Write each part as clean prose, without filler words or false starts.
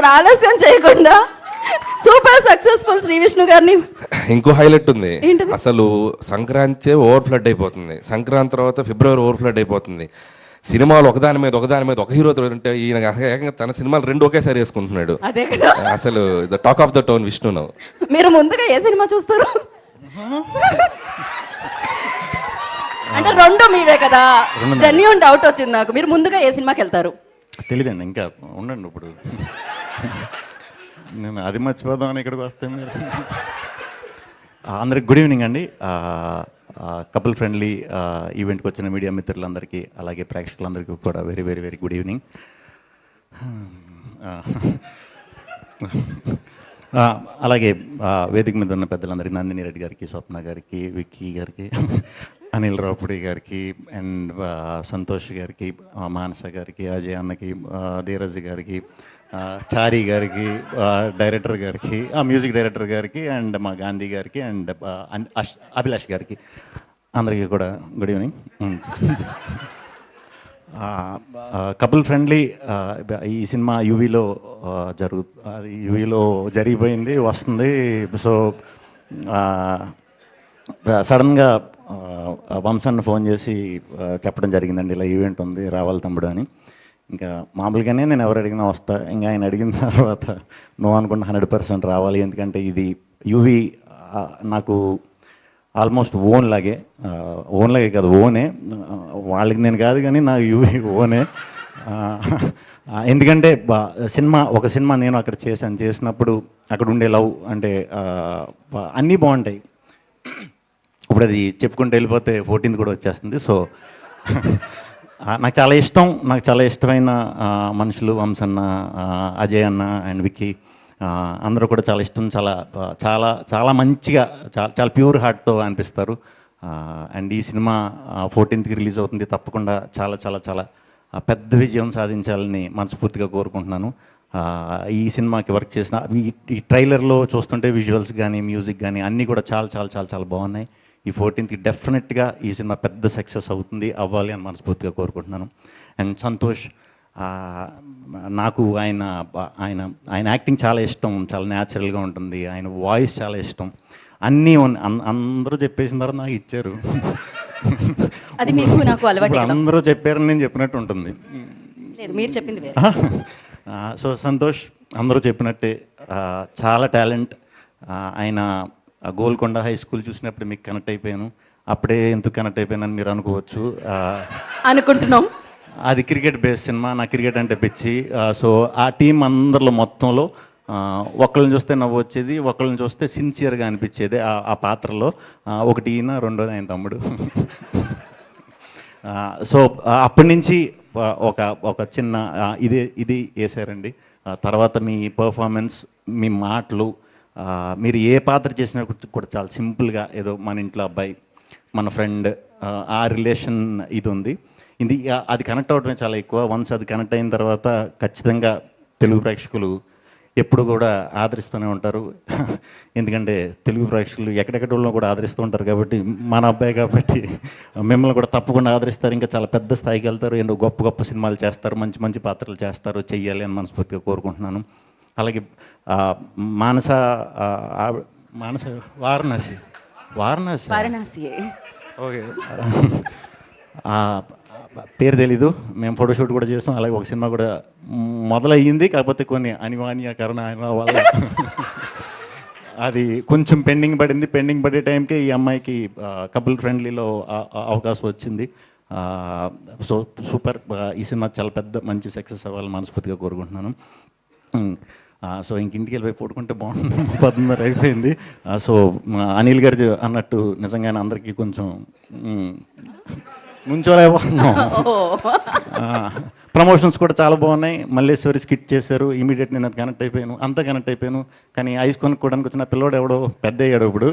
మరి ఆలస్యం చేయకుండా సూపర్ సక్సెస్ఫుల్ శ్రీ విష్ణు గారిని. ఇంకో హైలైట్ ఉంది. ఏంటది? అసలు సంక్రాంతి ఓవర్ ఫ్లడ్ అయిపోతుంది, సంక్రాంతి తర్వాత ఫిబ్రవరి ఓవర్ ఫ్లడ్ అయిపోతుంది. సినిమాలు ఒకదాని మీద ఒక హీరోతో ఉంటే ఈయన ఏకంగా తన సినిమాలు రెండు ఒకేసారి వేసుకుంటున్నాడు. అదే కదా, అసలు the talk of the town Vishnu now. మీరు ముందుగా ఏ సినిమా చూస్తారు? అంటే రెండు మీవే కదా, జెన్యూన్ డౌట్ వచ్చింది నాకు. మీరు ముందుగా ఏ సినిమాకి వెళ్తారు? తెలీదండి, ఇంకా ఉండండి. ఇప్పుడు నేను అది మర్చిపోదామని ఇక్కడికి వస్తే మీరు. అందరికి గుడ్ ఈవినింగ్ అండి. కపుల్ ఫ్రెండ్లీ ఈవెంట్కి వచ్చిన మీడియా మిత్రులందరికీ, అలాగే ప్రేక్షకులందరికీ కూడా very very very good evening. అలాగే వేదిక మీద ఉన్న పెద్దలందరికీ, నందిని రెడ్డి గారికి, స్వప్న గారికి, విక్కీ గారికి, అనిల్ రావుపుడి గారికి, అండ్ సంతోష్ గారికి, మానస గారికి, అజయ్ అన్నకి, ధీరజ్ గారికి, చారీ గారికి, డైరెక్టర్ గారికి, మ్యూజిక్ డైరెక్టర్ గారికి, అండ్ మా గాంధీ గారికి, అండ్ అభిలాష్ గారికి, అందరికీ కూడా గుడ్ ఈవినింగ్. కపుల్ ఫ్రెండ్లీ ఈ సినిమా యూవీలో యూవీలో జరిగిపోయింది, వస్తుంది. సో సడన్గా వంశన్ ఫోన్ చేసి చెప్పడం జరిగిందండి, ఇలా ఈవెంట్ ఉంది రావాలి తమ్ముడు అని. ఇంకా మామూలుగానే నేను ఎవరు అడిగినా వస్తా, ఇంకా ఆయన అడిగిన తర్వాత నువ్వు అనుకున్న 100% రావాలి. ఎందుకంటే ఇది యూవీ నాకు ఆల్మోస్ట్ ఓన్ లాగే కాదు, ఓనే. వాళ్ళకి నేను కాదు కానీ నా యూవీ ఓనే. ఎందుకంటే ఒక సినిమా నేను అక్కడ చేసినప్పుడు అక్కడ ఉండే లవ్ అంటే అన్నీ బాగుంటాయి. ఇప్పుడు అది చెప్పుకుంటూ వెళ్ళిపోతే 14th కూడా వచ్చేస్తుంది. సో నాకు చాలా ఇష్టమైన మనుషులు వంశన్న, అజయ్ అన్న అండ్ విక్కీ, అందరూ కూడా చాలా ఇష్టం. చాలా మంచిగా, చాలా ప్యూర్ హార్ట్తో అనిపిస్తారు. అండ్ ఈ సినిమా 14th రిలీజ్ అవుతుంది. తప్పకుండా చాలా చాలా చాలా పెద్ద విజయం సాధించాలని మనస్ఫూర్తిగా కోరుకుంటున్నాను. ఈ సినిమాకి వర్క్ చేసిన ఈ ట్రైలర్లో చూస్తుంటే విజువల్స్ కానీ మ్యూజిక్ కానీ అన్నీ కూడా చాలా చాలా చాలా చాలా బాగున్నాయి. ఈ 14th డెఫినెట్గా ఈ సినిమా పెద్ద సక్సెస్ అవ్వాలి అని మనస్ఫూర్తిగా కోరుకుంటున్నాను. అండ్ సంతోష్, నాకు ఆయన యాక్టింగ్ చాలా ఇష్టం, చాలా న్యాచురల్గా ఉంటుంది. ఆయన వాయిస్ చాలా ఇష్టం. అన్నీ అందరూ చెప్పేసిన తర్వాత నాకు ఇచ్చారు. అది మీకు నాకు అలవాటు. అందరూ చెప్పారని నేను చెప్పినట్టు ఉంటుంది. మీరు చెప్పింది. సో సంతోష్ అందరూ చెప్పినట్టే చాలా టాలెంట్. ఆయన గోల్కొండ హై స్కూల్ చూసినప్పుడు మీకు కనెక్ట్ అయిపోయాను. అప్పుడే ఎందుకు కనెక్ట్ అయిపోయానని మీరు అనుకోవచ్చు. అనుకుంటున్నాం. అది క్రికెట్ బేస్ సినిమా, నా క్రికెట్ అంటే పిచ్చి. సో ఆ టీం అందరిలో మొత్తంలో ఒకళ్ళని చూస్తే నవ్వు వచ్చేది, ఒకళ్ళని చూస్తే సిన్సియర్గా అనిపించేది ఆ పాత్రలో. ఒకటి ఈయన, రెండోది ఆయన తమ్ముడు. సో అప్పటి నుంచి ఒక చిన్న ఇది వేసారండి. తర్వాత మీ పర్ఫార్మెన్స్, మీ మాటలు, మీరు ఏ పాత్ర చేసినా కూడా చాలా సింపుల్గా, ఏదో మన ఇంట్లో అబ్బాయి, మన ఫ్రెండ్, ఆ రిలేషన్ ఇది ఉంది. అది కనెక్ట్ అవ్వడమే చాలా ఎక్కువ. వన్స్ అది కనెక్ట్ అయిన తర్వాత ఖచ్చితంగా తెలుగు ప్రేక్షకులు ఎప్పుడు కూడా ఆదరిస్తూనే ఉంటారు. ఎందుకంటే తెలుగు ప్రేక్షకులు ఎక్కడెక్కడో కూడా ఆదరిస్తూ ఉంటారు కాబట్టి, మన అబ్బాయి కాబట్టి మిమ్మల్ని కూడా తప్పకుండా ఆదరిస్తారు. ఇంకా చాలా పెద్ద స్థాయికి వెళ్తారు, ఎన్నో గొప్ప గొప్ప సినిమాలు చేస్తారు, మంచి మంచి పాత్రలు చేస్తారు, చెయ్యాలి అని మనస్ఫూర్తిగా కోరుకుంటున్నాను. అలాగే మానస వారణాసి ఓకే, పేరు తెలీదు. మేము ఫోటోషూట్ కూడా చేస్తాం. అలాగే ఒక సినిమా కూడా మొదలయ్యింది, కాకపోతే కొన్ని అనివార్య కారణాల వల్ల అది కొంచెం పెండింగ్ పడింది. పెండింగ్ పడే టైంకి ఈ అమ్మాయికి కపుల్ ఫ్రెండ్లీలో అవకాశం వచ్చింది. So super. ఈ సినిమా చాలా పెద్ద మంచి సక్సెస్ అవ్వాలని మనస్ఫూర్తిగా కోరుకుంటున్నాను. సో ఇంటికి వెళ్ళిపోయి పడుకుంటే బాగుంటుంది. 10:30 అయిపోయింది. సో అనిల్ గారు అన్నట్టు నిజంగానే అందరికీ కొంచెం నుంచోలేకపోతున్నాం. ప్రమోషన్స్ కూడా చాలా బాగున్నాయి. మల్లేశ్వరి స్కిట్ చేశారు, ఇమీడియట్ నేను అది కనెక్ట్ అయిపోయాను, అంతా కనెక్ట్ అయిపోయాను. కానీ ఐస్ కొనుక్కోవడానికి వచ్చిన పిల్లోడు ఎవడో పెద్ద అయ్యాడు. ఇప్పుడు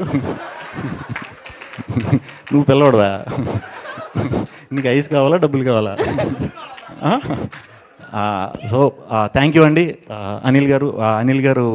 నువ్వు పిల్లోడువా, నీకు ఐస్ కావాలా డబ్బులు కావాలా? సో థ్యాంక్ యూ అండి అనిల్ గారు.